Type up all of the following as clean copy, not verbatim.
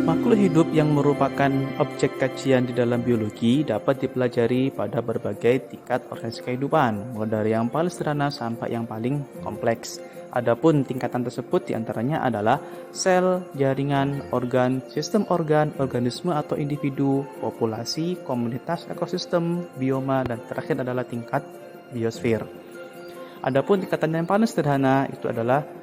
Makhluk hidup yang merupakan objek kajian di dalam biologi dapat dipelajari pada berbagai tingkat organisasi kehidupan, mulai dari yang paling sederhana sampai yang paling kompleks. Adapun tingkatan tersebut diantaranya adalah sel, jaringan, organ, sistem organ, organisme atau individu, populasi, komunitas, ekosistem, bioma, dan terakhir adalah tingkat biosfer. Adapun tingkatan yang paling sederhana itu adalah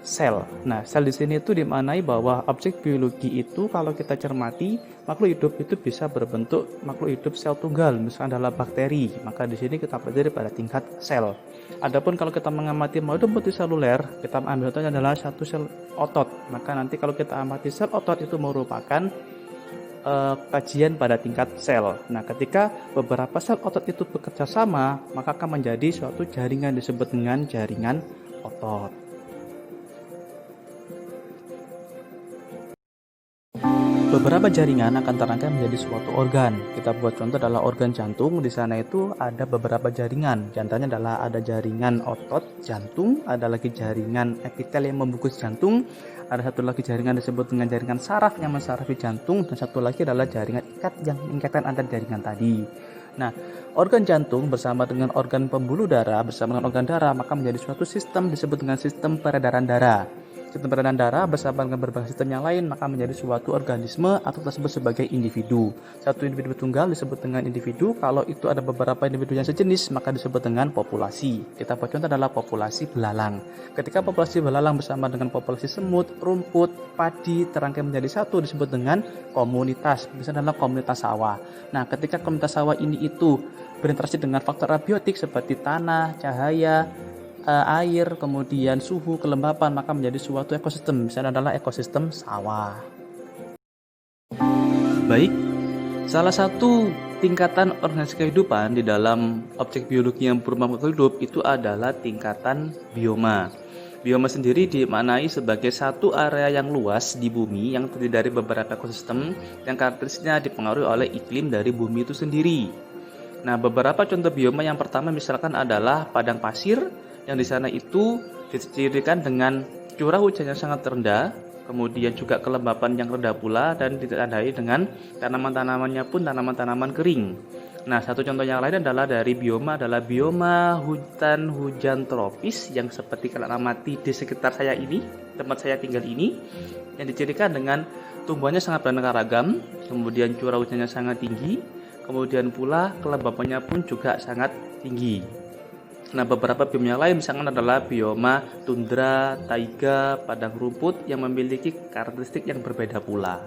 sel. Nah, sel di sini itu dimaknai bahwa objek biologi itu kalau kita cermati, makhluk hidup itu bisa berbentuk makhluk hidup sel tunggal, misalnya adalah bakteri. Maka di sini kita pelajari pada tingkat sel. Adapun kalau kita mengamati makhluk multiseluler, kita ambil contohnya adalah satu sel otot. Maka nanti kalau kita amati sel otot itu merupakan kajian pada tingkat sel. Nah, ketika beberapa sel otot itu bekerja sama, maka akan menjadi suatu jaringan disebut dengan jaringan otot. Beberapa jaringan akan terangkai menjadi suatu organ. Kita buat contoh adalah organ jantung. Di sana itu ada beberapa jaringan. Contohnya adalah ada jaringan otot jantung, ada lagi jaringan epitel yang membungkus jantung, ada satu lagi jaringan disebut dengan jaringan saraf yang mensarafi jantung, dan satu lagi adalah jaringan ikat yang mengikatkan antar jaringan tadi. Nah, organ jantung bersama dengan organ pembuluh darah bersama dengan organ darah maka menjadi suatu sistem disebut dengan sistem peredaran darah. Sistem peredaran darah bersama dengan berbagai sistem yang lain maka menjadi suatu organisme atau tersebut sebagai individu. Satu individu tunggal disebut dengan individu. Kalau itu ada beberapa individu yang sejenis maka disebut dengan populasi. Kita buat contoh adalah populasi belalang. Ketika populasi belalang bersama dengan populasi semut, rumput, padi terangkai menjadi satu disebut dengan komunitas. Misalnya adalah komunitas sawah. Nah, ketika komunitas sawah ini itu berinteraksi dengan faktor abiotik seperti tanah, cahaya, air, kemudian suhu, kelembapan, maka menjadi suatu ekosistem. Misalnya adalah ekosistem sawah. Baik, salah satu tingkatan organisasi kehidupan di dalam objek biologi yang berupa makhluk hidup itu adalah tingkatan bioma. Bioma sendiri dimaknai sebagai satu area yang luas di bumi yang terdiri dari beberapa ekosistem yang karakteristiknya dipengaruhi oleh iklim dari bumi itu sendiri. Nah, beberapa contoh bioma yang pertama misalkan adalah padang pasir, yang di sana itu dicirikan dengan curah hujan yang sangat rendah, kemudian juga kelembapan yang rendah pula, dan ditandai dengan tanaman-tanamannya pun tanaman-tanaman kering. Nah, satu contoh yang lain adalah dari bioma hutan hujan tropis yang seperti kalian amati di sekitar saya ini, tempat saya tinggal ini, yang dicirikan dengan tumbuhannya sangat beraneka ragam, kemudian curah hujannya sangat tinggi, kemudian pula kelembapannya pun juga sangat tinggi. Nah, beberapa bioma yang lain misalkan adalah bioma tundra, taiga, padang rumput yang memiliki karakteristik yang berbeda pula.